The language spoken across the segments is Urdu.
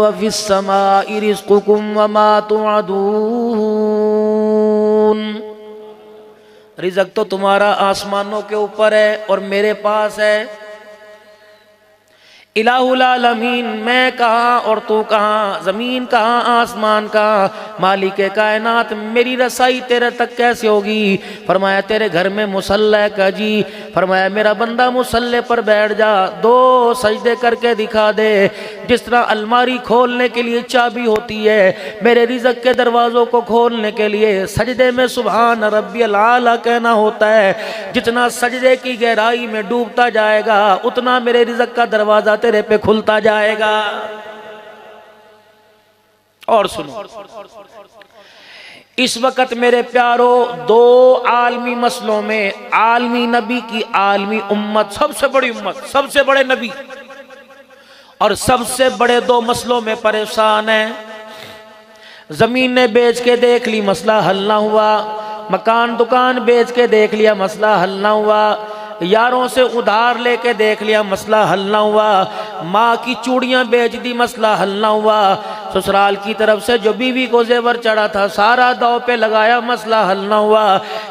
وفی السماء رزقکم وما توعدون، رزق تو تمہارا آسمانوں کے اوپر ہے اور میرے پاس ہے۔ الہ العالمین، میں کہاں اور تو کہاں، زمین کہاں آسمان کہاں، مالک کائنات، میری رسائی تیرے تک کیسے ہوگی؟ فرمایا تیرے گھر میں مصلی کا جی، فرمایا میرا بندہ مصلی پر بیٹھ جا، 2 سجدے کر کے دکھا دے، جس طرح الماری کھولنے کے لیے چابی ہوتی ہے، میرے رزق کے دروازوں کو کھولنے کے لیے سجدے میں سبحان ربی العالی کہنا ہوتا ہے۔ جتنا سجدے کی گہرائی میں ڈوبتا جائے گا اتنا میرے رزق کا دروازہ تیرے پہ کھلتا جائے گا۔ اور سنو، اس وقت میرے پیارو 2 عالمی مسئلوں میں عالمی نبی کی عالمی امت، سب سے بڑی امت، سب سے بڑے نبی اور سب سے بڑے 2 مسئلوں میں پریشان ہیں۔ زمین نے بیچ کے دیکھ لی، مسئلہ حل نہ ہوا، مکان دکان بیچ کے دیکھ لیا، مسئلہ حل نہ ہوا، یاروں سے ادھار لے کے دیکھ لیا، مسئلہ حل نہ ہوا، ماں کی چوڑیاں بیچ دی، مسئلہ حل نہ ہوا، سسرال کی طرف سے جو بیوی کو زیور چڑھا تھا سارا داؤ پہ لگایا، مسئلہ حل نہ ہوا،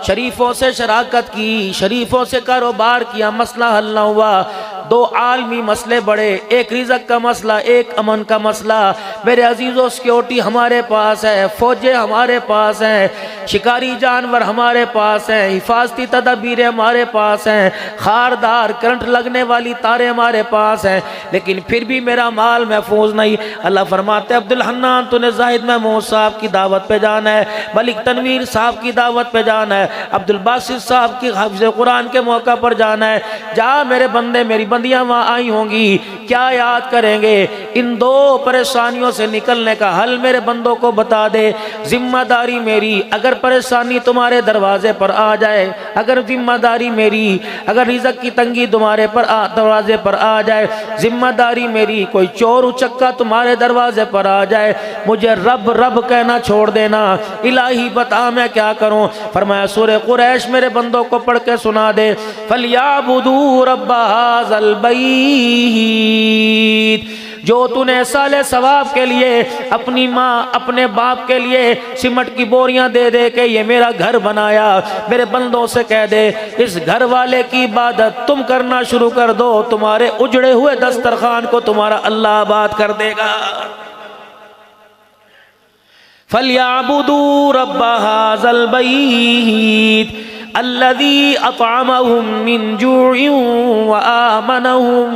شریفوں سے شراکت کی، شریفوں سے کاروبار کیا، مسئلہ حل نہ ہوا۔ 2 عالمی مسئلے بڑے، ایک رزق کا مسئلہ، ایک امن کا مسئلہ۔ میرے عزیزوں، سیکیورٹی ہمارے پاس ہے، فوجیں ہمارے پاس ہیں، شکاری جانور ہمارے پاس ہیں، حفاظتی تدابیریں ہمارے پاس ہیں، خاردار کرنٹ لگنے والی تاریں ہمارے پاس ہیں، لیکن پھر بھی میرا مال محفوظ نہیں۔ اللہ فرماتے عبدالحنان تو نے زاہد محمود صاحب کی دعوت پہ جانا ہے، ملک تنویر صاحب کی دعوت پہ جانا ہے، عبدالباسط صاحب کی حفظ قرآن کے موقع پر جانا ہے، جا میرے بندے میری بندیاں وہاں آئی ہوں گی، کیا یاد کریں گے؟ ان 2 پریشانیوں سے نکلنے کا حل میرے بندوں کو بتا دے۔ ذمہ داری میری، اگر پریشانی تمہارے دروازے پر آ جائے، اگر ذمہ داری میری، اگر رزق کی تنگی تمہارے پر دروازے پر آ جائے، ذمہ داری میری، کوئی چور اچکا تمہارے دروازے پر آ جائے، مجھے رب رب کہنا چھوڑ دینا، الہی بتا میں کیا کروں؟ فرمایا سورہ قریش میرے بندوں کو پڑھ کے سنا دے، فَلْيَعْبُدُوا رَبَّ هَذَا الْبَيْتِ، جو تو نے سال ثواب کے لیے اپنی ماں اپنے باپ کے لیے سمٹ کی بوریاں دے دے کے یہ میرا گھر بنایا، میرے بندوں سے کہہ دے اس گھر والے کی عبادت تم کرنا شروع کر دو، تمہارے اجڑے ہوئے دسترخوان کو تمہارا اللہ آباد کر دے گا۔ فَلْيَعْبُدُوا رَبَّ هَذَا الْبَيْتِ الَّذِي أَطْعَمَهُم مِّن جُوعٍ وَآمَنَهُم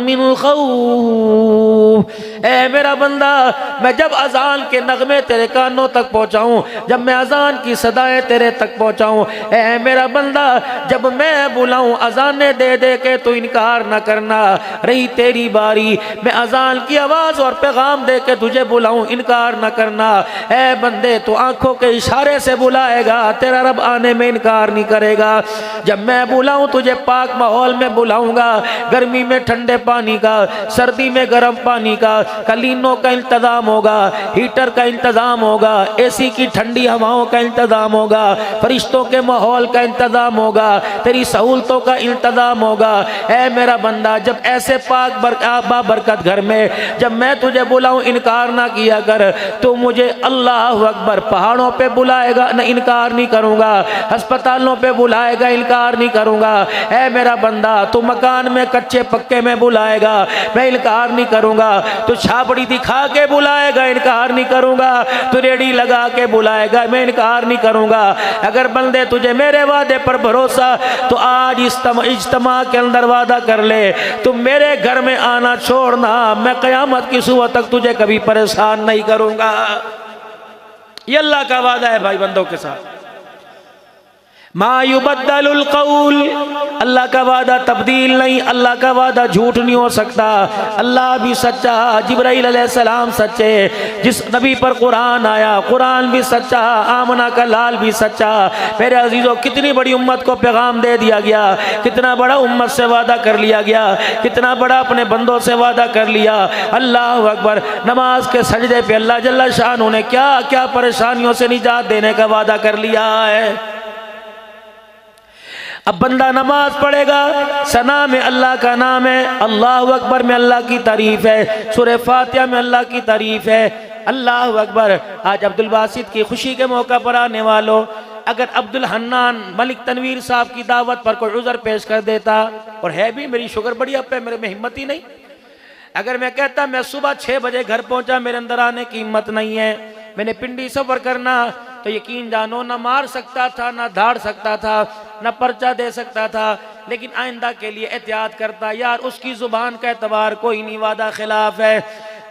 مِّنْ خَوْفٍ۔ اے میرا بندہ، میں جب اذان کے نغمے تیرے کانوں تک پہنچاؤں، جب میں اذان کی صدائیں تیرے تک پہنچاؤں، اے میرا بندہ جب میں بلاؤں اذانیں دے دے کے تو انکار نہ کرنا، رہی تیری باری، میں اذان کی آواز اور پیغام دے کے تجھے بلاؤں، انکار نہ کرنا۔ اے بندے تو آنکھوں کے اشارے سے بلائے گا، تیرا رب آنے میں انکار نہیں کرے گا۔ جب میں بلاؤں تجھے پاک ماحول میں بلاؤں گا، گرمی میں ٹھنڈے پانی کا، سردی میں گرم پانی کا، کلینوں کا انتظام ہوگا، ہیٹر کا انتظام ہوگا، اے سی کی ٹھنڈی ہواؤں کا انتظام ہوگا، فرشتوں کے ماحول کا انتظام ہوگا، تیری سہولتوں کا انتظام ہوگا۔ اے میرا بندہ جب ایسے پاک برکت گھر میں جب میں تجھے بلاؤں انکار نہ کیا کر، تو مجھے اللہ اکبر پہاڑوں پہ بلائے گا نہ انکار نہیں کروں گا، ہسپتالوں پہ بلائے گا انکار نہیں کروں گا۔ اے میرا بندہ تو مکان میں کچے پکے میں بلائے گا، میں انکار نہیں کروں گا، تو چھاپڑی دکھا کے بلائے گا انکار نہیں کروں گا، تو ریڑی لگا کے بلائے گا میں انکار نہیں کروں گا۔ اگر بندے تجھے میرے وعدے پر بھروسہ تو آج اجتماع کے اندر وعدہ کر لے، تم میرے گھر میں آنا چھوڑنا، میں قیامت کی صبح تک تجھے کبھی پریشان نہیں کروں گا۔ یہ اللہ کا وعدہ ہے بھائی بندوں کے ساتھ، ما یبدل القول، اللہ کا وعدہ تبدیل نہیں، اللہ کا وعدہ جھوٹ نہیں ہو سکتا، اللہ بھی سچا، جبرائیل علیہ السلام سچے، جس نبی پر قرآن آیا قرآن بھی سچا، آمنہ کا لال بھی سچا۔ میرے عزیزوں کتنی بڑی امت کو پیغام دے دیا گیا، کتنا بڑا امت سے وعدہ کر لیا گیا، کتنا بڑا اپنے بندوں سے وعدہ کر لیا۔ اللہ اکبر، نماز کے سجدے پہ اللہ جل شانہ نے کیا کیا پریشانیوں سے نجات دینے کا وعدہ کر لیا ہے۔ اب بندہ نماز پڑھے گا، ثنا میں اللہ کا نام ہے، اللہ اکبر میں اللہ کی تعریف ہے، سورہ فاتحہ میں اللہ کی تعریف ہے، اللہ اکبر۔ آج عبد الباسط کی خوشی کے موقع پر آنے والوں، اگر عبد الحنان ملک تنویر صاحب کی دعوت پر کوئی عذر پیش کر دیتا، اور ہے بھی میری شکر بڑی اب پہ میرے میں ہمت ہی نہیں، اگر میں کہتا میں صبح 6 بجے گھر پہنچا، میرے اندر آنے کی ہمت نہیں ہے، میں نے پنڈی سفر کرنا، تو یقین جانو نہ مار سکتا تھا، نہ دھاڑ سکتا تھا، نہ پرچہ دے سکتا تھا، لیکن آئندہ کے لیے احتیاط کرتا، یار اس کی زبان کا اعتبار کوئی نہیں، وعدہ خلاف ہے۔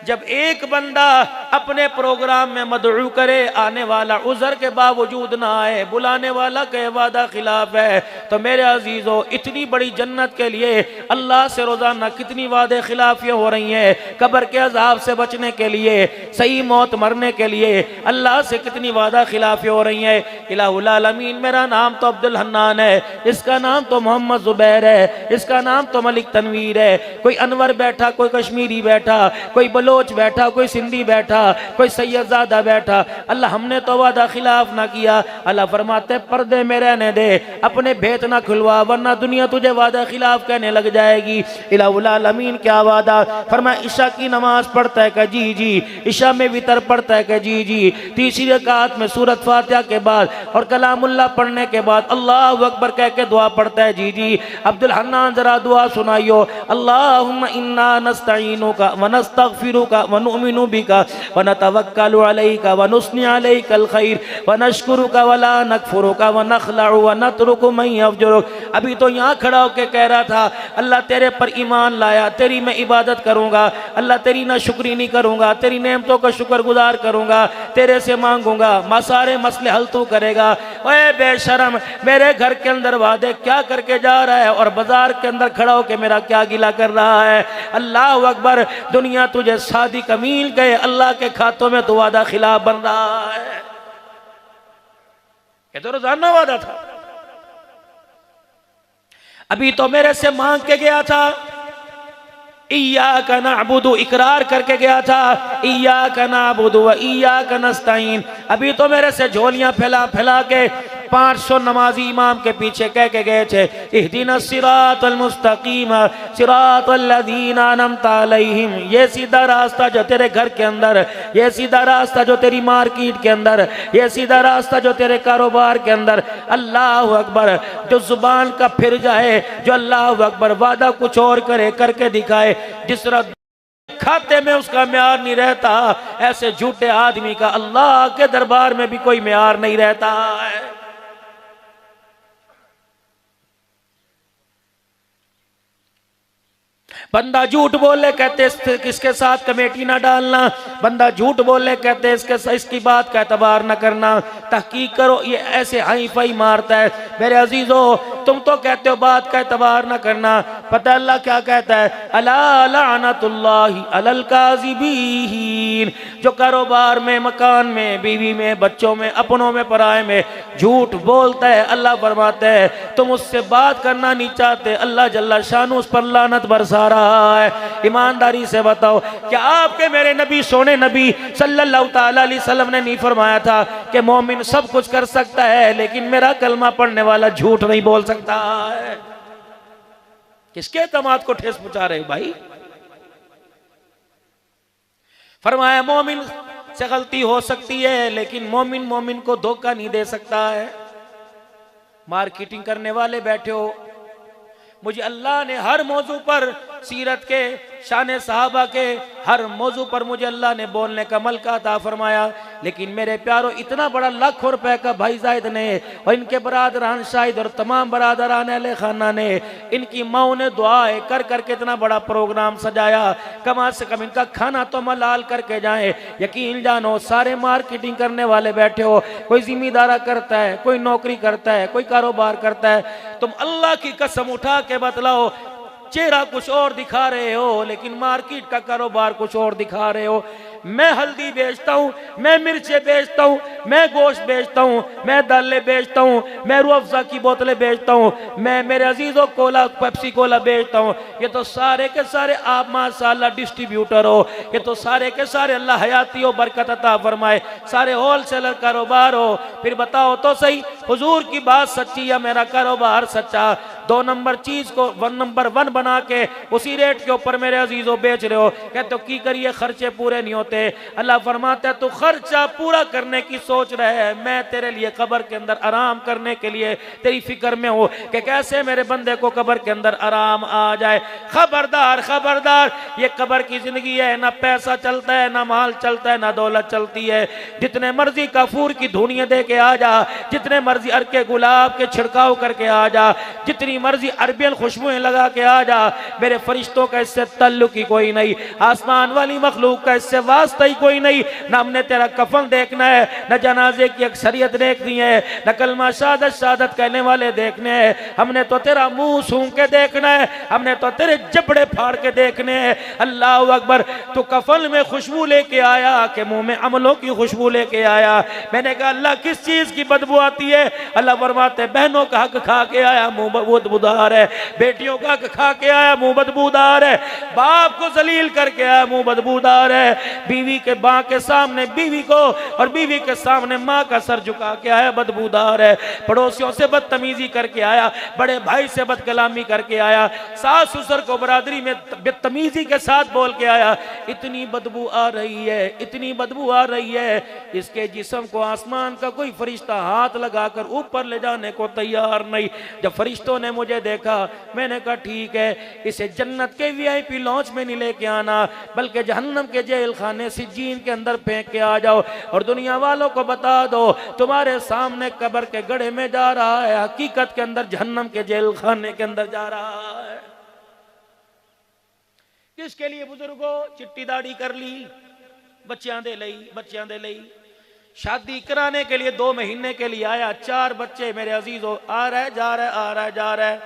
جب ایک بندہ اپنے پروگرام میں مدعو کرے، آنے والا عذر کے باوجود نہ آئے، بلانے والا کہ وعدہ خلاف ہے، تو میرے عزیزو اتنی بڑی جنت کے لیے اللہ سے روزانہ کتنی وعدے خلافیاں ہو رہی ہیں، قبر کے عذاب سے بچنے کے لیے، صحیح موت مرنے کے لیے اللہ سے کتنی وعدہ خلافیاں ہو رہی ہیں۔ الہ العالمین، میرا نام تو عبد الحنان ہے، اس کا نام تو محمد زبیر ہے، اس کا نام تو ملک تنویر ہے، کوئی انور بیٹھا، کوئی کشمیری بیٹھا، کوئی بلوچ بیٹھا، کوئی سندھی بیٹھا، کوئی سید زادہ بیٹھا، اللہ ہم نے تو وعدہ خلاف نہ کیا۔ اللہ فرماتے پردے میں رہنے دے، اپنے بھیت نہ کھلوا، ورنہ دنیا تجھے وعدہ خلاف کہنے لگ جائے گی۔ الہ العالمین کیا وعدہ فرمایا، عشاء کی نماز پڑھتا ہے کہ جی جی، عشاء میں وتر پڑھتا ہے کہ جی جی، تیسری رکعت میں سورۃ فاتحہ کے بعد اور کلام اللہ پڑھنے کے بعد اللہ اکبر کہہ کے دعا پڑھتا ہے جی جی۔ عبد الحنان ذرا دعا سنائیو، اللہم انا نستعینک ونستغفرک ونؤمن بک ونتوکل علیک ونثنی علیک الخیر ونشکرک ولا نکفرک ونخلع ونترک من یفجرک۔ ابھی تو یہاں کھڑا ہو کے کہہ رہا تھا اللہ تیرے پر ایمان لایا، تیری میں عبادت کروں گا، اللہ تیری نہ شکری نہیں کروں گا، تیری نعمتوں کا شکر گزار کروں گا، تیرے سے مانگوں گا، سارے مسئلے حل تو کرے گا۔ اے بے شرم، میرے گھر کے اندر وعدے کیا کر کے جا رہا ہے، اور بازار کے اندر کھڑا ہو کے میرا کیا گلہ کر رہا ہے۔ اللہ اکبر، دنیا تجھے صادق امین کہے، اللہ کے کھاتوں میں تو وعدہ خلاف بن رہا ہے۔ یہ تو روزانہ وعدہ تھا، ابھی تو میرے سے مانگ کے گیا تھا، ایاک نعبد اقرار کر کے گیا تھا، ایاک نعبد و ایاک نستعین، ابھی تو میرے سے جھولیاں پھیلا پھیلا کے 500 نمازی امام کے پیچھے کہہ کے گئے تھے اہدنا الصراط المستقیم صراط الذین انعمت علیہم، یہ سیدھا راستہ جو تیرے گھر کے اندر، یہ سیدھا راستہ جو تیری مارکیٹ کے اندر، یہ سیدھا راستہ جو تیرے کاروبار کے اندر۔ اللہ اکبر، جو زبان کا پھر جائے، جو اللہ اکبر وعدہ کچھ اور کرے، کر کے دکھائے، جس طرح کھاتے میں اس کا معیار نہیں رہتا، ایسے جھوٹے آدمی کا اللہ کے دربار میں بھی کوئی معیار نہیں رہتا ہے۔ بندہ جھوٹ بولے کہتے اس کے ساتھ کمیٹی نہ ڈالنا، بندہ جھوٹ بولے کہتے اس کی بات کا اعتبار نہ کرنا، تحقیق کرو، یہ ایسے ہائی فائی مارتا ہے۔ میرے عزیزو، تم تو کہتے ہو بات کا اعتبار نہ کرنا، پتہ اللہ کیا کہتا ہے، الا لعنت اللہ علی الکاذبین، جو کاروبار میں، مکان میں، بیوی میں، بچوں میں، اپنوں میں، پرائے میں جھوٹ بولتا ہے، اللہ فرماتا ہے تم اس سے بات کرنا نہیں چاہتے، اللہ جل شانہ اس پر لعنت برسا رہا ہے۔ ایمانداری سے بتاؤ، کیا آپ کے میرے نبی، سونے نبی صلی اللہ تعالیٰ علیہ وسلم نے نہیں فرمایا تھا کہ مومن سب کچھ کر سکتا ہے لیکن میرا کلمہ پڑھنے والا جھوٹ نہیں بول سکتا ہے؟ کس کے اعتماد کو ٹھیس پہنچا رہے بھائی؟ فرمایا مومن سے غلطی ہو سکتی ہے لیکن مومن کو دھوکہ نہیں دے سکتا ہے۔ مارکیٹنگ کرنے والے بیٹھے ہو، مجھے اللہ نے ہر موضوع پر، سیرت کے، شان صحابہ کے ہر موضوع پر مجھے اللہ نے بولنے کا ملکہ عطا فرمایا، لیکن میرے پیارو اتنا بڑا لاکھوں روپے کا بھائی زائد نے اور ان کے برادران شاہد اور تمام برادران اہل خانہ نے، ان کی ماؤں نے دعائیں کر کر کے اتنا بڑا پروگرام سجایا، کم از کم ان کا کھانا تو ملال کر کے جائیں۔ یقین جانو سارے مارکیٹنگ کرنے والے بیٹھے ہو، کوئی ذمہ دارہ کرتا ہے، کوئی نوکری کرتا ہے، کوئی کاروبار کرتا ہے، تم اللہ کی قسم اٹھا کے بتلاؤ چہرہ کچھ اور دکھا رہے ہو لیکن مارکیٹ کا کاروبار کچھ اور دکھا رہے ہو. میں ہلدی بیچتا ہوں، میں مرچیں بیچتا ہوں، میں گوشت بیچتا ہوں، میں دالیں بیچتا ہوں، میں روح افزا کی بوتلیں بیچتا ہوں، میں میرے عزیزوں کولا پیپسی کولا بیچتا ہوں. یہ تو سارے کے سارے آپ ماشاءاللہ ڈسٹریبیوٹر ہو، یہ تو سارے کے سارے اللہ حیاتی و برکت عطا فرمائے سارے ہول سیلر کاروبار ہو. پھر بتاؤ تو صحیح حضور کی بات سچی یا میرا کاروبار سچا؟ 2 نمبر چیز کو 1 نمبر 1 بنا کے اسی ریٹ کے اوپر میرے عزیزوں بیچ رہے ہو. کہتے ہو کی کریے خرچے پورے نہیں ہوتے. اللہ فرماتا ہے تو خرچہ پورا کرنے کی سوچ رہے ہے، میں تیرے لیے قبر کے اندر آرام کرنے کے لیے تیری فکر میں ہو کہ کیسے میرے بندے کو قبر کے اندر آرام آ جائے. خبردار خبردار، یہ قبر کی زندگی ہے، نہ پیسہ چلتا ہے، نہ مال چلتا ہے، نہ دولت چلتی ہے. جتنے مرضی کافور کی دھونیاں دے کے آ جا، جتنے مرضی عرق گلاب کے چھڑکاؤ کر کے آ جا، جتنی مرضی عربین خوشبوئیں لگا کے آ جا، میرے فرشتوں کا اس سے تعلق ہی کوئی نہیں، آسمان والی مخلوق کا اس سے واسطہ ہی کوئی نہیں. نہ ہم نے تیرا کفن دیکھنا ہے، نہ جنازے کی اکثریت دیکھنی ہے، نہ کلمہ شہادت شہادت کہنے والے دیکھنے ہیں. ہم نے تو تیرا منہ سونگ کے دیکھنا ہے، ہم نے تو تیرے جبڑے پھاڑ کے دیکھنے ہیں. اللہ اکبر. تو کفن میں خوشبو لے کے آیا کہ منہ میں عملوں کی خوشبو لے کے آیا؟ میں نے کہا اللہ کس چیز کی بدبو آتی ہے؟ اللہ فرماتے ہیں بہنوں کا حق کھا کے آیا منہ بدبودار ہے، بیٹیوں کا حق کھا کے آیا منہ بدبودار ہے، باپ کو ذلیل کر کے آیا منہ بدبودار ہے، بیوی کے ماں کے سامنے بیوی کو اور بیوی کے سامنے ماں کا سر جھکا کے آیا بدبودار ہے، پڑوسیوں سے بدتمیزی کر کے آیا، بڑے بھائی سے بد کلامی کر کے آیا، ساس سسر کو برادری میں بدتمیزی کے ساتھ بول کے آیا. اتنی بدبو آ رہی ہے، اتنی بدبو آ رہی ہے، اس کے جسم کو آسمان کا کوئی فرشتہ ہاتھ لگا کر اوپر لے جانے کو تیار نہیں. جب فرشتوں نے مجھے دیکھا میں نے کہا ٹھیک ہے، اسے جنت کے وی آئی پی لانچ میں نہیں لے کے آنا بلکہ جہنم کے جیل خانے سجین کے اندر پھینک کے آ جاؤ اور دنیا والوں کو بتا دو تمہارے سامنے قبر کے گڑھے میں جا رہا ہے، حقیقت کے اندر جہنم کے جیل خانے کے اندر جا رہا ہے. کس کے لیے بزرگوں؟ چٹی داڑھی کر لی، بچیاں دے لئی، شادی کرانے کے لیے 2 مہینے کے لیے آیا، 4 بچے میرے عزیزوں، آ رہا ہے جا رہا ہے.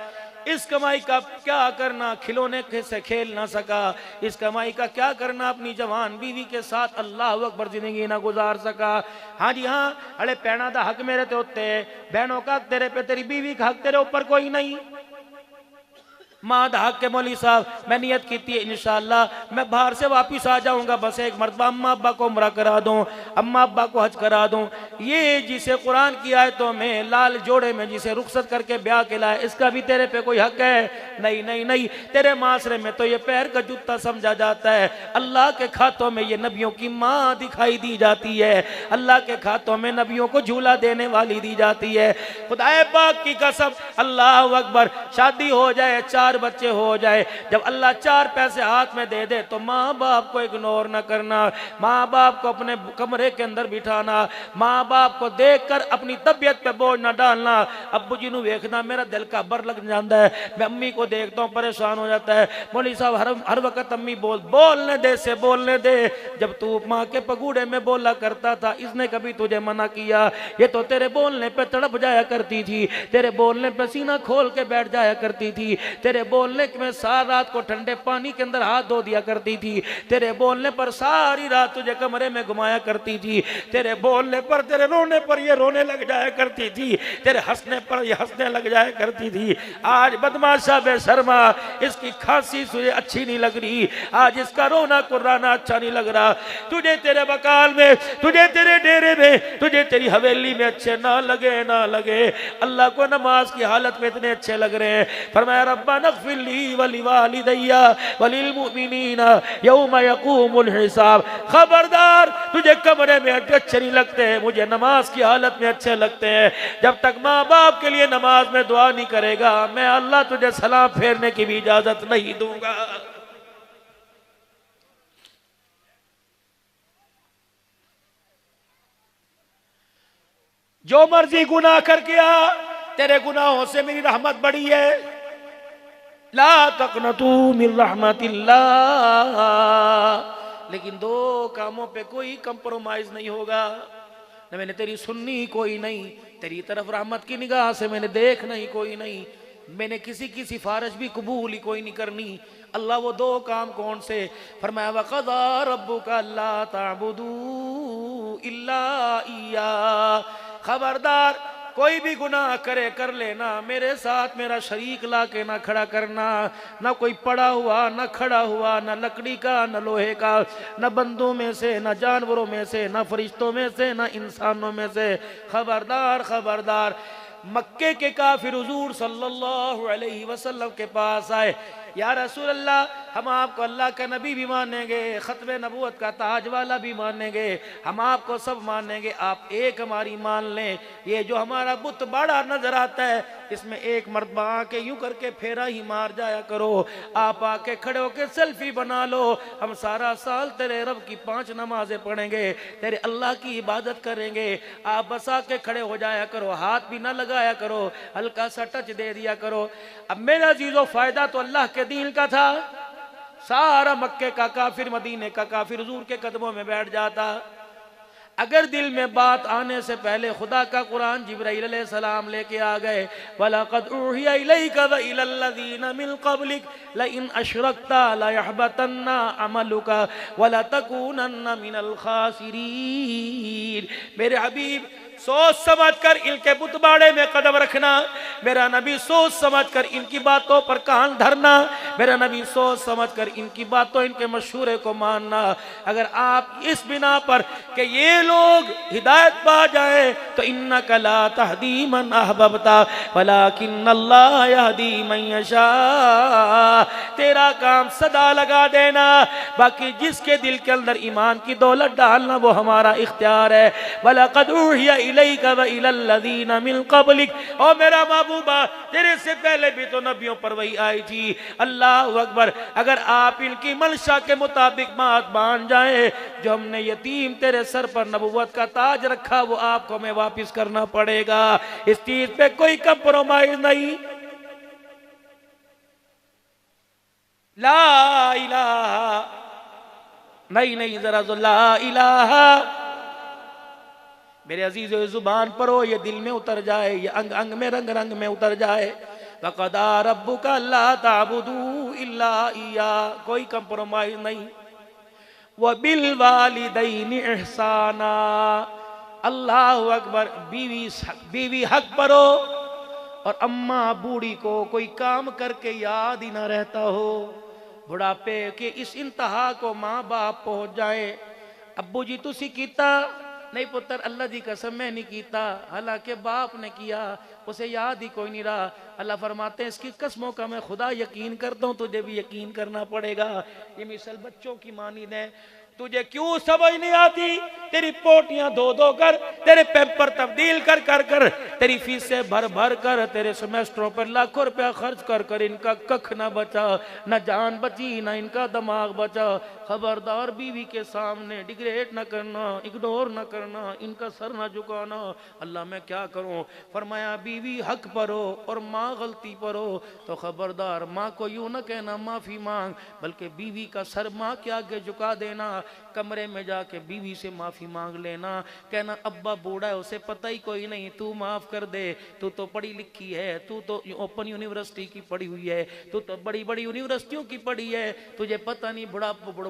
اس کمائی کا کیا کرنا؟ کھلونے سے کھیل نہ سکا. اس کمائی کا کیا کرنا؟ اپنی جوان بیوی کے ساتھ اللہ اکبر زندگی نہ گزار سکا. ہاں جی ہاں، اڑے پینا دا حق میرے تے ہوتے، بہنوں کا حق تیرے پہ، تیری بیوی کا حق تیرے اوپر کوئی نہیں. ماں دا حق کے مولوی صاحب میں نیت کی تھی انشاءاللہ میں باہر سے واپس آ جاؤں گا، بس ایک مرتبہ اماں ابا کو عمرہ کرا دوں، اماں ابا کو حج کرا دوں. یہ جسے قرآن کی آیتوں میں لال جوڑے میں جسے رخصت کر کے بیاہ کے لائے، اس کا بھی تیرے پہ کوئی حق ہے؟ نہیں. تیرے معاشرے میں تو یہ پیر کا جوتا سمجھا جاتا ہے. اللہ کے کھاتوں میں یہ نبیوں کی ماں دکھائی دی جاتی ہے، اللہ کے کھاتوں میں نبیوں کو جھولا دینے والی دی جاتی ہے. خدائے پاک کی قسم اللہ اکبر، شادی ہو جائے، 4 بچے ہو جائے، جب اللہ 4 پیسے ہاتھ میں دے دے تو ماں باپ کو اگنور نہ کرنا، ماں باپ کو اپنے کمرے کے اندر بٹھانا، ماں باپ کو دیکھ کر اپنی طبیعت پہ بوجھ نہ ڈالنا. ابو جی نو دیکھنا میرا دل کا بر لگ جاتا ہے، میں امی کو دیکھتا ہوں پریشان ہو جاتا ہے. مولوی صاحب ہر وقت امی بولنے دے، جب تو ماں کے پگوڑے میں بولا کرتا تھا اس نے کبھی تجھے منع کیا؟ یہ تو تیرے بولنے پہ تڑپ جایا کرتی تھی، تیرے بولنے پہ سینہ کھول کے بیٹھ جایا کرتی تھی، تیرے بولنے میں ساری رات کو ٹھنڈے پانی کے اندر ہاتھ دھو دیا کرتی تھی، تیرے بولنے پر ساری رات تجھے کمرے میں گھمایا کرتی تھی، تیرے بولنے پر، تیرے رونے پر یہ رونے لگ جایا کرتی تھی، تیرے ہنسنے پر یہ ہنسنے لگ جایا کرتی تھی. آج بدماشا بے شرما، اس کی کھانسی تجھے اچھی نہیں لگ رہی، آج اس کا رونا کرانا اچھا نہیں لگ رہا. تجھے تیرے بقال میں، تجھے تیرے ڈیرے میں، تجھے تیری حویلی میں اچھے نہ لگے. اللہ کو نماز کی حالت میں اتنے اچھے لگ رہے ہیں. فرمایا ربنا اغفر لی ولوالدی وللمؤمنین یوم یقوم الحساب. خبردار، تجھے کمرے میں اچھے نہیں لگتے، مجھے نماز کی حالت میں اچھے لگتے ہیں. جب تک ماں باپ کے لیے نماز میں دعا نہیں کرے گا میں اللہ تجھے سلام پھیرنے کی بھی اجازت نہیں دوں گا. جو مرضی گناہ کر کیا، تیرے گناہوں سے میری رحمت بڑی ہے. لا تقنطوا من رحمت اللہ. لیکن 2 کاموں پہ کوئی کمپرومائز نہیں ہوگا. نہ میں نے تیری سننی کوئی نہیں، تیری طرف رحمت کی نگاہ سے میں نے دیکھنا ہی کوئی نہیں. میں نے کسی کی سفارش بھی قبول ہی کوئی نہیں کرنی۔ اللہ وہ دو کام کون سے؟ فرمایا وَقَضَىٰ رَبُّكَ أَلَّا تَعْبُدُوا إِلَّا إِيَّاهُ، خبردار کوئی بھی گناہ کرے کر لینا، میرے ساتھ میرا شریک لا کے نہ کھڑا کرنا، نہ کوئی پڑا ہوا نہ کھڑا ہوا، نہ لکڑی کا نہ لوہے کا، نہ بندوں میں سے نہ جانوروں میں سے نہ فرشتوں میں سے نہ انسانوں میں سے، خبردار خبردار۔ مکے کے کافر حضور صلی اللہ علیہ وسلم کے پاس آئے، یا رسول اللہ ہم آپ کو اللہ کا نبی بھی مانیں گے، ختم نبوت کا تاج والا بھی مانیں گے، ہم آپ کو سب مانیں گے، آپ ایک ہماری مان لیں، یہ جو ہمارا بت بڑا نظر آتا ہے اس میں ایک مرتبہ آ کے یوں کر کے پھیرا ہی مار جایا کرو، آپ آ کے کھڑے ہو کے سیلفی بنا لو، ہم سارا سال تیرے رب کی 5 نمازیں پڑھیں گے، تیرے اللہ کی عبادت کریں گے، آپ بس آ کے کھڑے ہو جایا کرو، ہاتھ بھی نہ لگایا کرو، ہلکا سا ٹچ دے دیا کرو۔ اب میرا عزیزو فائدہ تو اللہ کے دین کا تھا، سارا مکے کا کافر مدینے کا کافر حضور کے قدموں میں بیٹھ جاتا۔ اگر دل میں بات آنے سے پہلے خدا کا قرآن جبرائیل علیہ السلام لے کے آ گئے، وَلَقَدْ أُوحِيَ إِلَيْكَ وَإِلَى الَّذِينَ مِن قَبْلِكَ لَئِنْ أَشْرَكْتَ لَيَحْبَطَنَّ عَمَلُكَ وَلَتَكُونَنَّ مِنَ الْخَاسِرِينَ۔ میرے حبیب سوچ سمجھ کر ان کے بت باڑے میں قدم رکھنا، میرا نبی سوچ سمجھ کر ان کی باتوں پر کان دھرنا، میرا نبی سوچ سمجھ کر ان کی باتوں ان کے مشورے کو ماننا۔ اگر آپ اس بنا پر کہ یہ لوگ ہدایت پا جائیں تو انک لا تہدی من احببت ولکن اللہ یہدی من یشاء، تیرا کام صدا لگا دینا، باقی جس کے دل کے اندر ایمان کی دولت ڈالنا وہ ہمارا اختیار ہے۔ وَلَقَدْ أُوحِيَ إِلَيْكَ وَإِلَى الَّذِينَ مِن قَبْلِكَ، اور میرا محبوبہ تیرے سے پہلے بھی تو نبیوں پر وحی آئی تھی۔ اللہ اکبر، اگر آپ ان کی منشا کے مطابق بات مان جائیں، جو ہم نے یتیم تیرے سر پر نبوت کا تاج رکھا وہ آپ کو ہمیں واپس کرنا پڑے گا، اس چیز پہ کوئی کمپرومائز نہیں۔ لا الہ، نہیں ذرا لا الہ، میرے عزیز زبان پر ہو، یہ دل میں اتر جائے، یہ انگ انگ میں رنگ رنگ میں اتر جائے۔ وَقَضَىٰ رَبُّكَ أَلَّا تَعْبُدُوا إِلَّا إِيَّاهُ، کوئی کمپرومائز نہیں۔ وَبِالْوَالِدَيْنِ إِحْسَانًا، اللہ اکبر، بیوی حق پر ہو اور اماں بوڑھی کو کوئی کام کر کے یاد ہی نہ رہتا ہو، بڑھاپے کے اس انتہا کو ماں باپ پہنچ جائے، ابو جی تسی کیتا نہیں پتر، اللہ دی قسم میں نہیں کیتا، حالانکہ باپ نے کیا، اسے یاد ہی کوئی نہیں رہا۔ اللہ فرماتے ہیں اس کی قسموں کا میں خدا یقین کرتا ہوں، تجھے بھی یقین کرنا پڑے گا۔ یہ مثال بچوں کی مانند ہے، تجھے کیوں سمجھ نہیں آتی؟ تیری پوٹیاں دھو دھو کر، تیرے پیمپر تبدیل کر کر، تیری فیسیں بھر بھر کر، تیرے سمیسٹروں پر لاکھوں روپیہ خرچ کر ان کا ککھ نہ بچا، نہ جان بچی نہ ان کا دماغ بچا۔ خبردار بیوی کے سامنے ڈگریڈ نہ کرنا، اگنور نہ کرنا، ان کا سر نہ جھکانا۔ اللہ میں کیا کروں؟ فرمایا بیوی حق پر ہو اور ماں غلطی پر ہو تو خبردار ماں کو یوں نہ کہنا معافی مانگ، بلکہ بیوی کا سر ماں کے آگے جھکا دینا، کمرے میں جا کے بیوی سے معافی مانگ لینا، کہنا ابا بوڑھا ہے اسے پتہ ہی کوئی نہیں، تو معاف کر دے، تو تو پڑھی لکھی ہے، تو تو اوپن یونیورسٹی کی پڑھی ہوئی ہے، تو تو بڑی بڑی یونیورسٹیوں کی پڑھی ہے، تجھے پتہ نہیں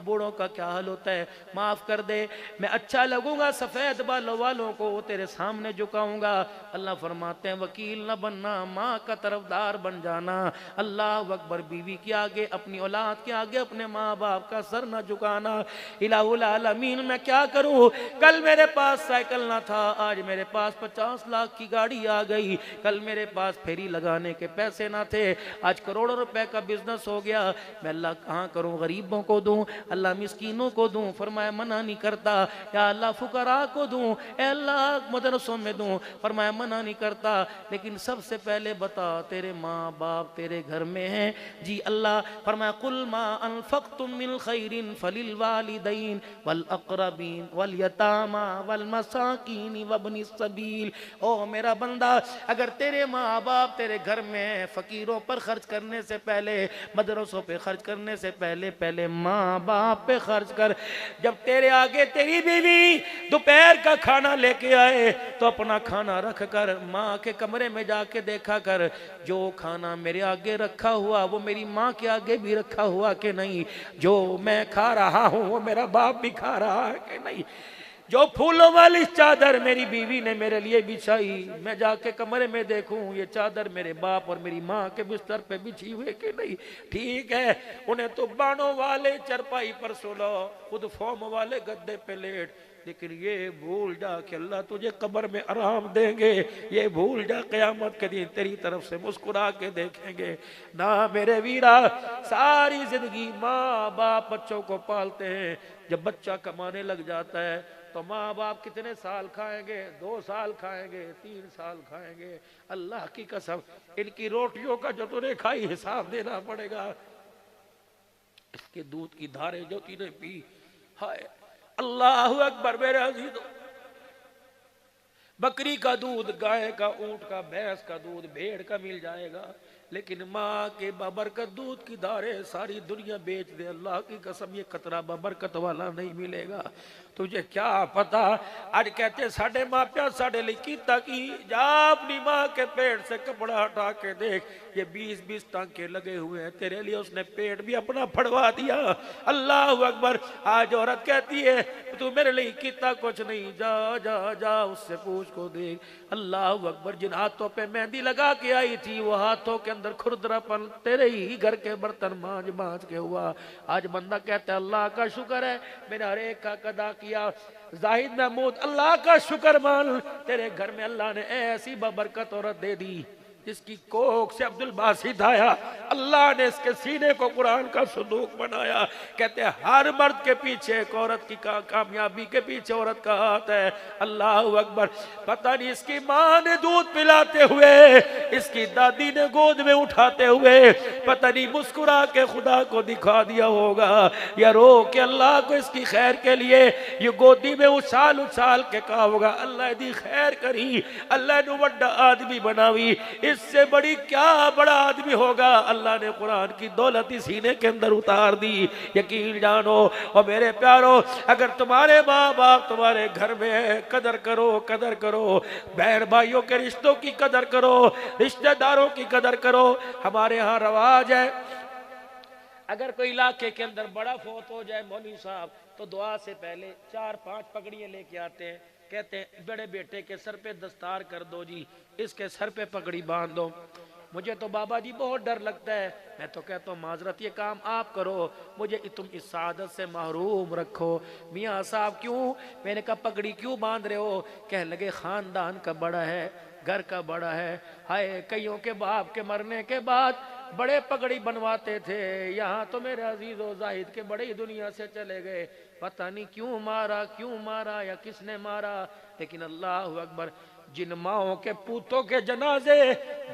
بوڑھوں کا کیا حال ہوتا ہے، معاف کر دے، میں اچھا لگوں گا سفید بالوں والوں کو تیرے سامنے جھکاؤں گا۔ اللہ فرماتے ہیں وکیل نہ بننا، ماں کا طرفدار بن جانا۔ اللہ اکبر، بیوی کے آگے، اپنی اولاد کے آگے اپنے ماں باپ کا سر نہ جھکانا۔ الہ العالمین، میں کیا کروں؟ کل میرے پاس سائیکل نہ تھا، آج میرے پاس 50 لاکھ کی گاڑی آ گئی، کل میرے پاس پھیری لگانے کے پیسے نہ تھے، آج کروڑوں روپے کا بزنس ہو گیا، میں اللہ کہاں کروں؟ غریبوں کو دوں، اللہ مسکینوں کو دوں، فرمایا منع نہیں کرتا، یا اللہ فقراء کو دوں، اے اللہ مدرسوں میں دوں، فرمایا منع نہیں کرتا، لیکن سب سے پہلے بتا تیرے ماں باپ تیرے گھر میں ہیں؟ جی اللہ، فرمایا قل ما انفقتم من خیر فللوالدین والاقربین والیتامی والمساکین وابن السبیل۔ او میرا بندہ، اگر تیرے ماں باپ تیرے گھر میں ہیں، فقیروں پر خرچ کرنے سے پہلے، مدرسوں پہ خرچ کرنے سے پہلے ماں باپ پہ خرچ کر۔ جب تیرے آگے تیری بیوی دوپہر کا کھانا لے کے آئے تو اپنا کھانا رکھ کر ماں کے کمرے میں جا کے دیکھا کر جو کھانا میرے آگے رکھا ہوا وہ میری ماں کے آگے بھی رکھا ہوا کہ نہیں، جو میں کھا رہا ہوں وہ میرا باپ بھی کھا رہا ہے کہ نہیں، جو پھولوں والی چادر میری بیوی نے میرے لیے بچھائی میں جا کے کمرے میں دیکھوں یہ چادر میرے باپ اور میری ماں کے بستر پہ بچھی ہوئے کہ نہیں۔ ٹھیک ہے انہیں تو بانوں والے چرپائی پر سولو، خود فوم والے گدے پہ لیٹ، لیکن یہ بھول جا کہ اللہ تجھے قبر میں آرام دیں گے، یہ بھول جا قیامت کے دن تیری طرف سے مسکرا کے دیکھیں گے۔ نہ میرے ویرا، ساری زندگی ماں باپ بچوں کو پالتے ہیں، جب بچہ کمانے لگ جاتا ہے تو ماں باپ کتنے سال کھائیں گے؟ 2 سال کھائیں گے، 3 سال کھائیں گے۔ اللہ کی قسم ان کی روٹیوں کا جو تو نے کھائی حساب دینا پڑے گا، اس کے دودھ کی دھاریں جو تھی نے پی، ہائے اللہ اکبر میرے عزیزو، بکری کا دودھ، گائے کا، اونٹ کا، بھینس کا دودھ، بھیڑ کا مل جائے گا، لیکن ماں کے بابرکت دودھ کی دھاریں ساری دنیا بیچ دے، اللہ کی قسم یہ قطرہ بابرکت والا نہیں ملے گا۔ تجھے کیا پتا آج کہتے ساڑھے ماں پیاں ساڑھے لکی تاکی جا اپنی ماں کے پیٹ سے کپڑا ہٹا کے دیکھ، یہ 20 ٹانکے لگے ہوئے ہیں، تیرے لیے اس نے پیٹ بھی اپنا پھڑوا دیا۔ اللہ اکبر۔ آج عورت کہتی ہے تو میرے لیے کیتا کچھ نہیں، جا جا جا اس سے پوچھ کو دیکھ۔ اللہ اکبر۔ جن ہاتھوں پہ مہندی لگا کے آئی تھی وہ ہاتھوں کے اندر کھردرا پن تیرے ہی گھر کے برتن مانج کے ہوا۔ آج بندہ کہتا ہے اللہ کا شکر ہے میں نے ہر ایک کا قضا کیا۔ زاہد محمود اللہ کا شکر مان، تیرے گھر میں اللہ نے ایسی بابرکت عورت دے دی جس کی کوکھ سے عبد الباسط آیا، اللہ نے اس کے سینے کو قرآن کا صندوق بنایا۔ کہتے ہیں ہر مرد کے پیچھے ایک عورت کی کامیابی کے پیچھے عورت کا ہاتھ ہے۔ اللہ اکبر۔ پتہ نہیں اس کی ماں نے دودھ پلاتے ہوئے، اس کی دادی نے گود میں اٹھاتے ہوئے پتہ نہیں مسکرا کے خدا کو دکھا دیا ہوگا یا رو کے اللہ کو اس کی خیر کے لیے یہ گودی میں اچھال کے کہا ہوگا اللہ دی خیر کری، اللہ نے بڑا آدمی بناوی، اس سے بڑی کیا بڑا آدمی ہوگا۔ اللہ نے قرآن کی دولت سینے کے اندر اتار دی۔ یقین جانو اور میرے پیارو، اگر تمہارے ماں باپ تمہارے گھر میں ہے قدر کرو، قدر کرو، بہن بھائیوں کے رشتوں کی قدر کرو، رشتہ داروں کی قدر کرو۔ ہمارے ہاں رواج ہے اگر کوئی علاقے کے اندر بڑا فوت ہو جائے مولوی صاحب تو دعا سے پہلے 4-5 پگڑیاں لے کے آتے ہیں، کہتے ہیں بڑے بیٹے کے سر پہ دستار کر دو جی، اس کے سر پہ پگڑی باندھ دو۔ مجھے تو بابا جی بہت ڈر لگتا ہے، میں تو کہتا ہوں معذرت یہ کام آپ کرو، مجھے تم اس سعادت سے محروم رکھو۔ میاں صاحب کیوں؟ میں نے کہا پگڑی کیوں باندھ رہے ہو؟ کہنے لگے خاندان کا بڑا ہے، گھر کا بڑا ہے، ہائے کئیوں کے باپ کے مرنے کے بعد بڑے پگڑی بنواتے تھے، یہاں تو میرے عزیز و زاہد کے بڑی دنیا سے چلے گئے، پتہ نہیں کیوں مارا یا کس نے مارا۔ لیکن اللہ اکبر، جن ماؤں کے پوتوں کے جنازے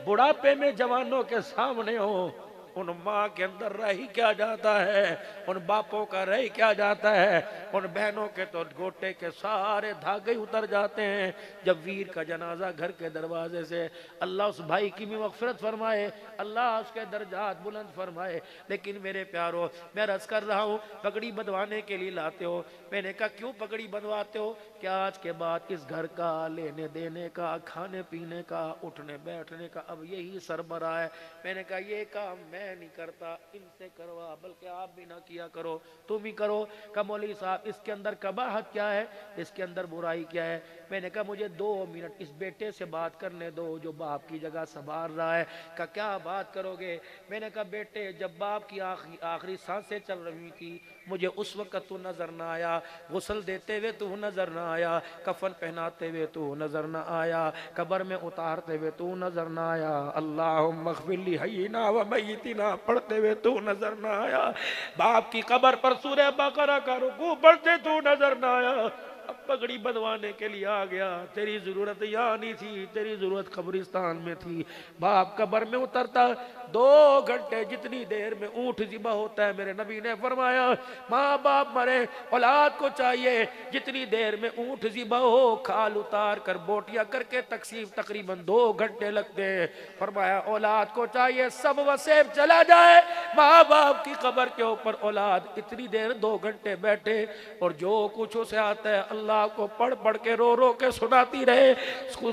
بڑھاپے میں جوانوں کے سامنے ہوں، ان ماں کے اندر رہی کیا جاتا ہے، ان باپوں کا رہی کیا جاتا ہے، ان بہنوں کے تو گوٹے کے سارے دھاگے اتر جاتے ہیں جب ویر کا جنازہ گھر کے دروازے سے۔ اللہ اس بھائی کی بھی مغفرت فرمائے، اللہ اس کے درجات بلند فرمائے۔ لیکن میرے پیارو، میں عرض کر رہا ہوں پگڑی بندھوانے کے لیے لاتے ہو، میں نے کہا کیوں پگڑی بندھواتے ہو؟ کہ آج کے بعد اس گھر کا لینے دینے کا، کھانے پینے کا، اٹھنے بیٹھنے کا اب یہی سربراہ ہے۔ میں نے کہا یہ کام میں نہیں کرتا، ان سے کروا، بلکہ آپ بھی نہ کیا کرو، تم ہی کرو۔ کہ مولوی صاحب اس کے اندر قباحت کیا ہے، اس کے اندر برائی کیا ہے؟ میں نے کہا مجھے 2 منٹ اس بیٹے سے بات کرنے دو جو باپ کی جگہ سنبھال رہا ہے۔ کہ کیا بات کرو گے؟ میں نے کہا بیٹے جب باپ کی آخری سانسیں چل رہی تھی مجھے اس وقت تو نظر نہ آیا، غسل دیتے ہوئے تو نظر نہ آیا، کفن پہناتے ہوئے تو نظر نہ آیا، قبر میں اتارتے ہوئے تو نظر نہ آیا، اللہم اغفر لی حینا و میتنا پڑھتے ہوئے تو نظر نہ آیا، باپ کی قبر پر سورہ بقرہ کا رکوع پڑھتے تو نظر نہ آیا۔ اب پگڑی بندھوانے کے لیے آ گیا، تیری ضرورت یہاں نہیں تھی، تیری ضرورت قبرستان میں تھی۔ باپ قبر میں اترتا 2 گھنٹے جتنی دیر میں اونٹ ذبح ہوتا ہے، میرے نبی نے فرمایا ماں باپ مرے اولاد کو چاہیے جتنی دیر میں اونٹ ذبح ہو کھال اتار کر بوٹیاں کر کے تقسیم تقریباً 2 گھنٹے لگتے ہیں۔ فرمایا اولاد کو چاہیے سب وسیب چلا جائے ماں باپ کی قبر کے اوپر اولاد اتنی دیر 2 گھنٹے بیٹھے اور جو کچھ اسے آتا ہے اللہ کو پڑھ پڑھ کے رو رو کے سناتی رہے،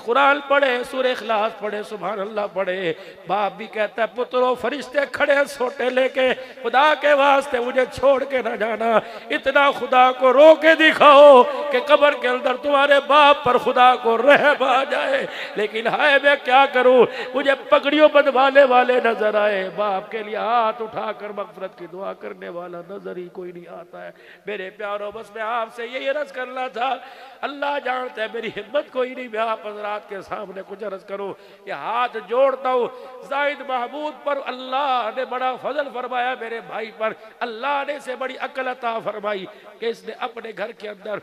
قرآن پڑھے، سورہ اخلاص پڑھے، سبحان اللہ پڑھے۔ باپ بھی کہتا ہے پترو فرشتے کھڑے ہیں سوٹے لے کے، خدا کے واسطے مجھے چھوڑ کے نہ جانا، اتنا خدا کو رو کے دکھاؤ کہ قبر کے اندر تمہارے باپ پر خدا کو رحم آ جائے۔ لیکن ہائے میں کیا کروں، مجھے پگڑیوں بندھوانے والے نظر آئے، باپ کے لیے ہاتھ اٹھا کر مغفرت کی دعا کرنے والا نظر ہی کوئی نہیں آتا ہے۔ میرے پیاروں بس میں آپ سے یہی عرض کرنا تھا، اللہ جانتا ہے میری ہمت کوئی نہیں میں آپ حضرات کے سامنے کچھ عرض کروں، یہ ہاتھ جوڑتا ہوں زائد محمود پر اللہ نے بڑا فضل فرمایا، میرے بھائی پر اللہ نے سے بڑی عقل عطا فرمائی کہ اس نے اپنے گھر کے اندر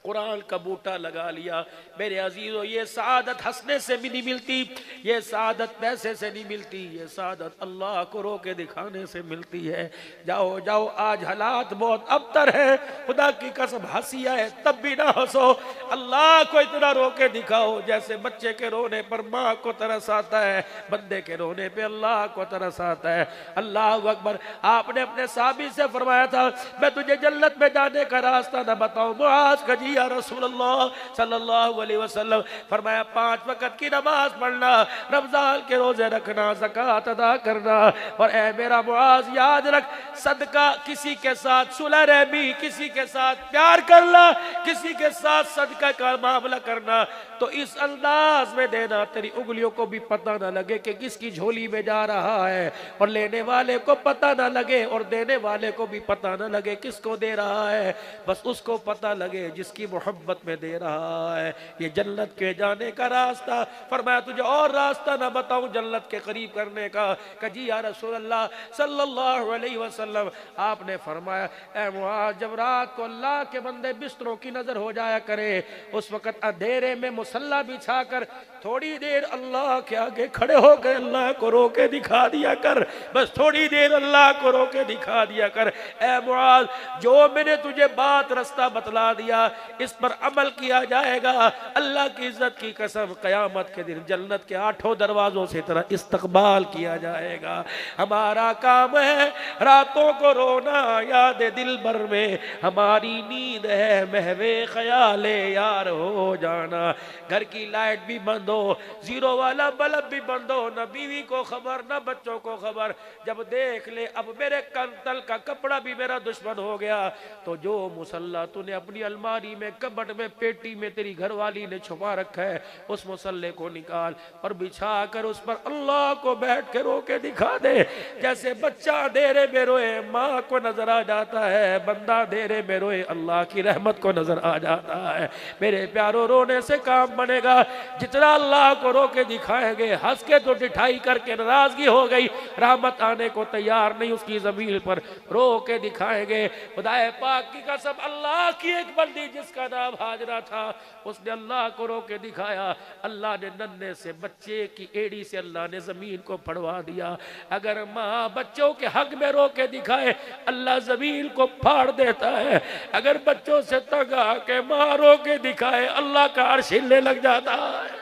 قرآن کا بوٹا لگا لیا۔ میرے عزیزو یہ سعادت ہنسنے سے بھی نہیں ملتی، یہ سعادت پیسے سے نہیں ملتی، یہ سعادت اللہ کو رو کے دکھانے سے ملتی ہے۔ جاؤ جاؤ آج حالات بہت ابتر ہے، خدا کی قسم ہنسی آئے تب بھی نہ ہنسو، اللہ کو اتنا رو کے دکھاؤ جیسے بچے کے رونے پر ماں کو ترس آتا ہے، بندے کے رونے پہ اللہ کو ترس آتا ہے۔ اللہ اکبر۔ آپ نے اپنے صحابی سے فرمایا تھا میں تجھے جنت میں جانے کا راستہ نہ بتاؤں، معاذ کا جی یا رسول اللہ صلی اللہ علیہ وسلم، فرمایا 5 وقت کی نماز پڑھنا، رمضان کے روزے رکھنا، زکوٰۃ ادا کرنا، اور اے میرا معاذ یاد رکھ صدقہ کسی کے ساتھ صلح رحمی، کسی کے ساتھ پیار کرنا، کسی کے ساتھ صدقہ کا معاملہ کرنا تو اس انداز میں دینا تیری انگلیوں کو بھی پتہ نہ لگے کہ کس کی جھولی میں جا رہا ہے، اور لینے والے کو پتہ نہ لگے اور دینے والے کو بھی پتہ نہ لگے کس کو دے رہا ہے، بس اس کو پتہ لگے جس کی محبت میں دے رہا ہے۔ یہ جنت کے جانے کا راستہ، فرمایا تجھے اور راستہ نہ بتاؤں جنت کے قریب کرنے کا؟ کہ جی یا رسول اللہ صلی اللہ علیہ وسلم۔ آپ نے فرمایا اے معاذ جب رات کو اللہ کے بندے بستروں کی نظر ہو جایا کرے، اس وقت اندھیرے میں مصلی بچھا کر تھوڑی دیر اللہ کے آگے کھڑے ہو کے اللہ کو رو کے دکھا دیا کر، بس تھوڑی دیر اللہ کو رو کے دکھا دیا کر۔ اے معاذ جو میں نے تجھے بات رستہ بتلا دیا اس پر عمل کیا جائے گا، اللہ کی عزت کی قسم قیامت کے دن جنت کے 8 دروازوں سے طرح استقبال کیا جائے گا۔ ہمارا کام ہے راتوں کو رونا یاد دل بھر میں، ہماری نیند ہے محو خیال یار ہو جانا۔ گھر کی لائٹ بھی بند ہو، زیرو والا بلب بھی بند ہو، نہ بیوی کو خبر نہ بچوں کو خبر، جب دیکھ لے اب میرے کنتل کا کپڑا بھی میرا دشمن ہو گیا تو جو مصلی تو نے اپنی الماری میں کبٹ میں پیٹی میں تیری گھر والی نے چھپا رکھا ہے اس مصلی کو نکال اور بچھا کر اس پر اللہ کو بیٹھ کے رو کے دکھا دے۔ جیسے بچہ اندھیرے میں روئے ماں کو نظر آ جاتا ہے، بندہ اندھیرے میں روئے اللہ کی رحمت کو نظر آ جاتا ہے۔ میرے پیاروں رونے سے کام بنے گا، جتنا اللہ کو رو کے دکھائیں گے، ہنس کے تو ڈٹھائی کر کے ناراضگی ہو گئی، رحمت آنے کو تیار نہیں اس کی زمین پر، رو کے دکھائیں گے۔ خدا پاک کی قسم اللہ کی ایک بندی جس کا نام حاجرہ تھا، اس نے اللہ کو رو کے دکھایا، اللہ نے ننھے سے بچے کی ایڑی سے اللہ نے زمین کو پھڑوا دیا۔ اگر ماں بچوں کے حق میں رو کے دکھائے اللہ زمین کو پھاڑ دیتا ہے، اگر بچوں سے تنگ آ کے ماں رو کے دکھائے اللہ کا عرش ہلنے لگ جاتا ہے۔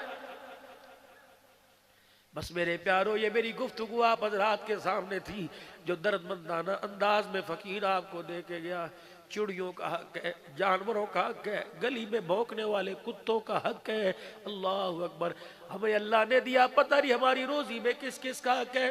بس میرے پیارو یہ میری گفتگو آپ حضرات کے سامنے تھی جو درد مندانہ انداز میں فقیر آپ کو دے کے گیا۔ چڑیوں کا حق ہے، جانوروں کا حق ہے، گلی میں بھونکنے والے کتوں کا حق ہے۔ اللہ اکبر، ہمیں اللہ نے دیا پتہ نہیں ہماری روزی میں کس کس کا حق ہے۔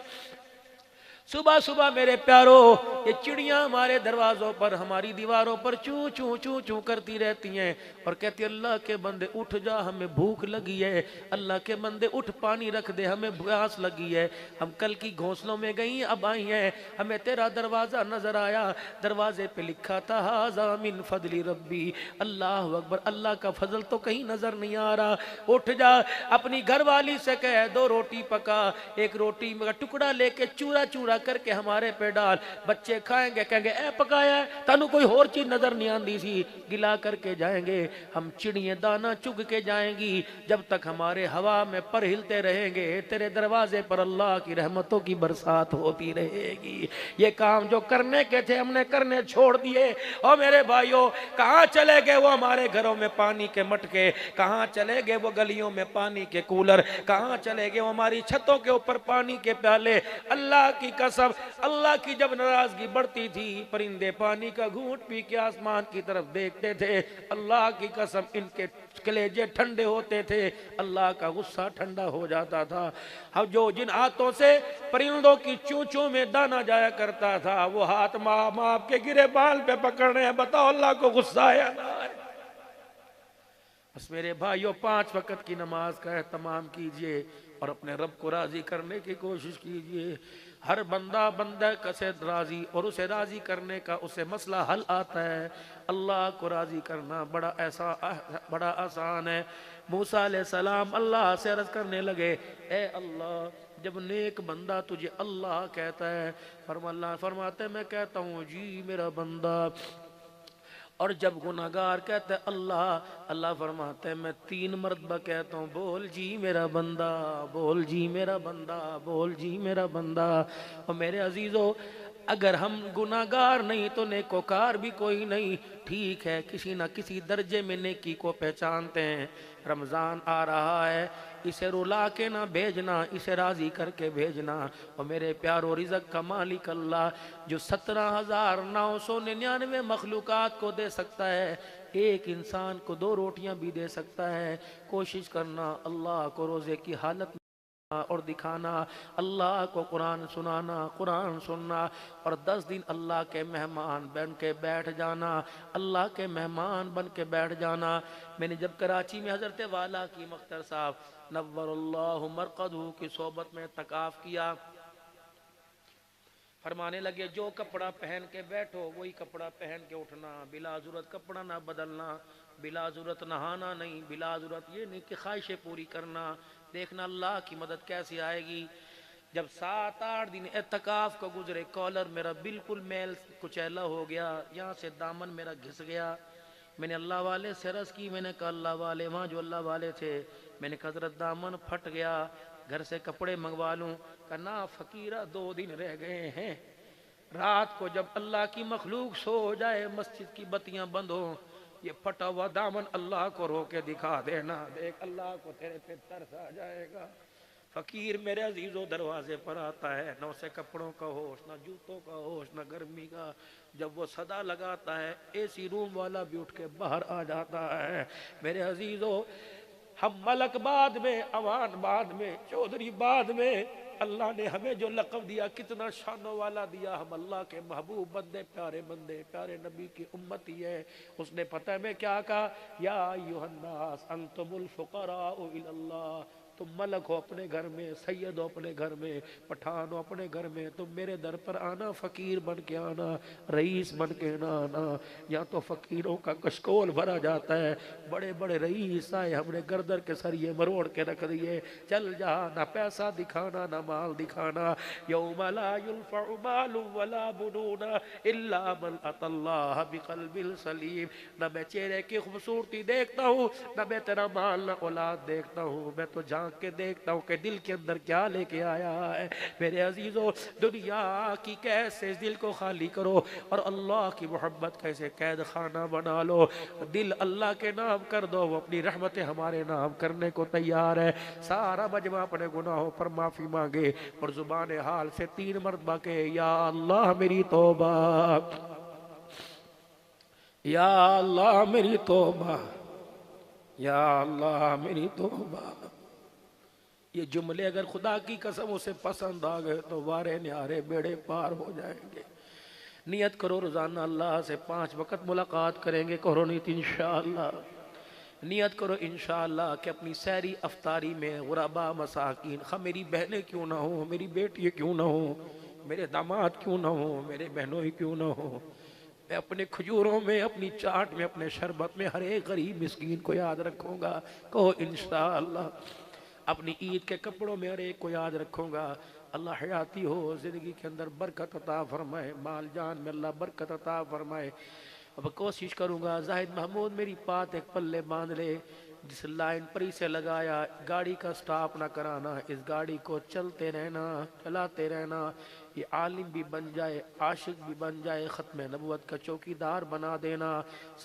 صبح صبح میرے پیارو یہ چڑیاں ہمارے دروازوں پر ہماری دیواروں پر چوں چوں چوں چوں کرتی رہتی ہیں اور کہتی اللہ کے بندے اٹھ جا ہمیں بھوک لگی ہے، اللہ کے بندے اٹھ پانی رکھ دے ہمیں پیاس لگی ہے، ہم کل کی گھونسلوں میں گئیں اب آئی ہیں، ہمیں تیرا دروازہ نظر آیا، دروازے پہ لکھا تھا ھذا من فضل ربی۔ اللہ اکبر، اللہ کا فضل تو کہیں نظر نہیں آ رہا۔ اٹھ جا، اپنی گھر والی سے کہہ 2 روٹی پکا، 1 روٹی کا ٹکڑا لے کے چورا چورا کر کے ہمارے پہ ڈال، بچے کھائیں گے کہیں گے اے پکایا ہے، تانوں کوئی اور چیز نظر نہیں آندی سی، گلا کر کے جائیں گے، ہم چڑیاں دانہ چگ کے جائیں گی، جب تک ہمارے ہوا میں پر ہلتے رہیں گے تیرے دروازے پر اللہ کی رحمتوں کی برسات ہوتی رہے گی۔ یہ کام جو کرنے کے تھے ہم نے کرنے چھوڑ دیے۔ اور میرے بھائیوں کہاں چلے گئے وہ ہمارے گھروں میں پانی کے مٹکے، کہاں چلے گئے وہ گلیوں میں پانی کے کولر، کہاں چلے گئے وہ ہماری چھتوں کے اوپر پانی کے پیالے۔ اللہ کی قسم قسم اللہ کی جب ناراضگی بڑھتی تھی پرندے پانی کا گھونٹ پی کے آسمان کی طرف دیکھتے تھے، اللہ کی قسم ان کے کلیجے ٹھنڈے ہوتے تھے، اللہ کا غصہ ٹھنڈا ہو جاتا تھا۔ اب جو جن ہاتھوں سے پرندوں کی چونچوں میں دانا جایا کرتا تھا وہ ہاتھ ماپ کے گرے بال پہ پکڑنے ہیں، بتاؤ اللہ کو غصہ ہے یا نہ ہے؟ بس میرے بھائیوں 5 وقت کی نماز کا اہتمام کیجئے اور اپنے رب کو راضی کرنے کی کوشش کیجئے۔ ہر بندہ سے راضی اور اسے راضی کرنے کا اسے مسئلہ حل آتا ہے۔ اللہ کو راضی کرنا بڑا آسان ہے۔ موسیٰ علیہ السلام اللہ سے عرض کرنے لگے، اے اللہ جب نیک بندہ تجھے اللہ کہتا ہے، اللہ فرماتے میں کہتا ہوں جی میرا بندہ، اور جب گناہگار کہتا ہے اللہ فرماتے ہیں میں 3 مرتبہ کہتا ہوں بول جی میرا بندہ، بول جی میرا بندہ، بول جی میرا بندہ۔ اور میرے عزیزو اگر ہم گناہگار نہیں تو نیکوکار بھی کوئی نہیں، ٹھیک ہے کسی نہ کسی درجے میں نیکی کو پہچانتے ہیں۔ رمضان آ رہا ہے، اسے رلا کے نہ بھیجنا، اسے راضی کر کے بھیجنا۔ اور میرے پیارو رزق کا مالک اللہ جو 17,999 مخلوقات کو دے سکتا ہے، ایک انسان کو 2 روٹیاں بھی دے سکتا ہے۔ کوشش کرنا اللہ کو روزے کی حالت اور دکھانا، اللہ کو قرآن سنانا، قرآن سننا، اور 10 دن اللہ کے مہمان بن کے بیٹھ جانا، اللہ کے مہمان بن کے بیٹھ جانا۔ میں نے جب کراچی میں حضرت والا کی مختار صاحب نور اللہ مرقدہ کی صحبت میں اعتکاف کیا، فرمانے لگے جو کپڑا پہن کے بیٹھو وہی کپڑا پہن کے اٹھنا، بلا ضرورت کپڑا نہ بدلنا، بلا ضرورت نہانا نہیں، بلا ضرورت یہ نہیں کہ خواہشیں پوری کرنا۔ دیکھنا اللہ کی مدد کیسی آئے گی۔ جب 7-8 دن اعتکاف کو گزرے، کالر میرا بالکل میل کچیلا ہو گیا، یہاں سے دامن میرا گھس گیا۔ میں نے اللہ والے سے عرض کی، میں نے کہا اللہ والے، وہاں جو اللہ والے تھے، میں نے کہا حضرت دامن پھٹ گیا، گھر سے کپڑے منگوا لوں؟ کہا نا فقیرہ 2 دن رہ گئے ہیں۔ رات کو جب اللہ کی مخلوق سو جائے، مسجد کی بتیاں بند ہوں، یہ پھٹا ہوا دامن اللہ کو رو کے دکھا دینا، دیکھ اللہ کو تیرے پہ ترس آ جائے گا۔ فقیر میرے عزیزوں دروازے پر آتا ہے، نہ اسے کپڑوں کا ہوش، نہ جوتوں کا ہوش، نہ گرمی کا۔ جب وہ صدا لگاتا ہے اے سی روم والا بھی اٹھ کے باہر آ جاتا ہے۔ میرے عزیزوں ہم ملک بعد میں، عوان بعد میں، چودھری بعد میں، اللہ نے ہمیں جو لقب دیا کتنا شانوں والا دیا، ہم اللہ کے محبوب بندے، پیارے نبی کی امتی ہے۔ اس نے پتہ میں کیا کہا، یا ایھا الناس انتم الفقراء الی اللہ، تم ملک ہو اپنے گھر میں، سید ہو اپنے گھر میں، پٹھان ہو اپنے گھر میں، تم میرے در پر آنا، فقیر بن کے آنا، رئیس بن کے نہ آنا۔ یا تو فقیروں کا کشکول بھرا جاتا ہے، بڑے بڑے رئیس آئے ہم نے گردر کے سریے مروڑ کے رکھ دیے، چل جا، نہ پیسہ دکھانا نہ مال دکھانا۔ یوم لا ينفع مال ولا بنون الا من اتى اللہ بقلب سلیم۔ نہ میں چہرے کی خوبصورتی دیکھتا ہوں، نہ میں تیرا مال نہ اولاد دیکھتا ہوں، میں تو جھانک کے دیکھتا ہوں کہ دل کے اندر کیا لے کے آیا ہے۔ میرے عزیزوں دنیا کی قید سے دل کو خالی کرو اور اللہ کی محبت کا اسے قید خانہ بنا لو۔ دل اللہ کے نام کر دو، وہ اپنی رحمتیں ہمارے نام کرنے کو تیار ہے۔ سارا مجمع اپنے گناہوں پر معافی مانگے اور زبان حال سے 3 مرتبہ کہ یا اللہ میری توبہ، یا اللہ میری توبہ، یا اللہ میری توبہ۔ یہ جملے اگر خدا کی قسم اسے پسند آ گئے تو وارے نیارے بیڑے پار ہو جائیں گے۔ نیت کرو روزانہ اللہ سے 5 وقت ملاقات کریں گے، کرو نیت انشاءاللہ۔ نیت کرو انشاءاللہ کہ اپنی سحری افطاری میں غربا مساکین، میری بہنیں کیوں نہ ہوں، میری بیٹی کیوں نہ ہوں، میرے داماد کیوں نہ ہوں، میرے بہنوں ہی کیوں نہ ہوں، میں اپنے کھجوروں میں، اپنی چاٹ میں، اپنے شربت میں ہر ایک غریب مسکین کو یاد رکھوں گا، کہو انشاءاللہ۔ اپنی عید کے کپڑوں میں ہر ایک کو یاد رکھوں گا۔ اللہ حیاتی ہو، زندگی کے اندر برکت عطا فرمائے، مال جان میں اللہ برکت عطا فرمائے۔ اب کوشش کروں گا زاہد محمود میری بات ایک پلے باندھ لے، جس لائن پری سے لگایا، گاڑی کا سٹاپ نہ کرانا، اس گاڑی کو چلتے رہنا، چلاتے رہنا۔ یہ عالم بھی بن جائے، عاشق بھی بن جائے، ختم نبوت کا چوکیدار بنا دینا،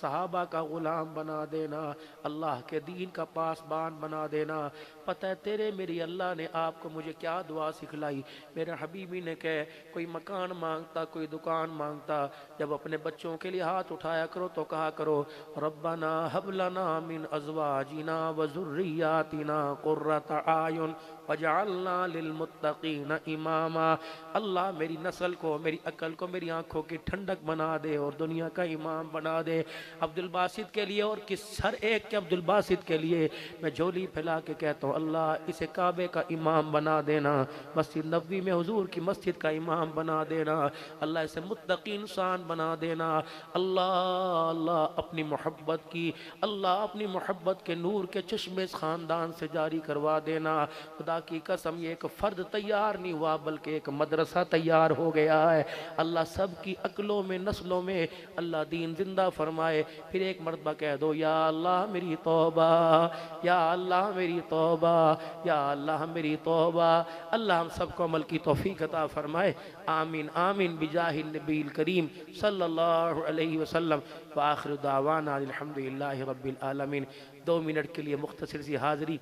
صحابہ کا غلام بنا دینا، اللہ کے دین کا پاسبان بنا دینا۔ پتہ ہے تیرے میری اللہ نے آپ کو مجھے کیا دعا سکھلائی؟ میرے حبیبی نے کہے کوئی مکان مانگتا، کوئی دکان مانگتا، جب اپنے بچوں کے لیے ہاتھ اٹھایا کرو تو کہا کرو ربنا ہب لنا من ازواجنا وذریاتنا قرۃ اعین وجعلنا للمتقین اماما۔ اللہ میری نسل کو، میری عقل کو، میری آنکھوں کی ٹھنڈک بنا دے اور دنیا کا امام بنا دے۔ عبد الباسط کے لیے اور ہر ایک کے عبد الباسط کے لیے میں جھولی پھیلا کے کہتا ہوں اللہ اسے کعبے کا امام بنا دینا، مسجد نبوی میں حضور کی مسجد کا امام بنا دینا، اللہ اسے متقی انسان بنا دینا۔ اللہ اللہ اپنی محبت کی، اللہ اپنی محبت کے نور کے چشمے اس خاندان سے جاری کروا دینا۔ خدا کی قسم یہ ایک فرد تیار نہیں ہوا بلکہ ایک مدرسہ تیار ہو گیا ہے۔ اللہ سب کی عقلوں میں، نسلوں میں اللہ دین زندہ فرمائے۔ پھر ایک مرتبہ کہہ دو یا اللہ میری توبہ، یا اللہ میری توبہ، یا اللہ میری توبہ۔ اللہ ہم سب کو عمل کی توفیق عطا فرمائے، آمین آمین بجاہ النبی الکریم صلی اللہ علیہ وسلم۔ وآخر دعوانا الحمدللہ رب العالمین۔ 2 منٹ کے لیے مختصر سی حاضری،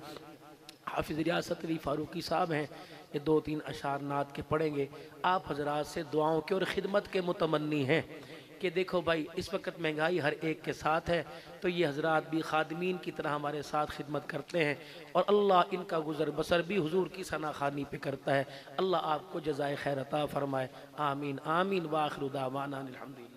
حافظ ریاست علی فاروقی صاحب ہیں، یہ 2-3 اشعار نعت کے پڑھیں گے۔ آپ حضرات سے دعاؤں کے اور خدمت کے متمنی ہیں کہ دیکھو بھائی اس وقت مہنگائی ہر ایک کے ساتھ ہے، تو یہ حضرات بھی خادمین کی طرح ہمارے ساتھ خدمت کرتے ہیں اور اللہ ان کا گزر بسر بھی حضور کی ثنا خوانی پہ کرتا ہے۔ اللہ آپ کو جزائے خیر عطا فرمائے، آمین آمین۔ وآخر دعوانا الحمدللہ۔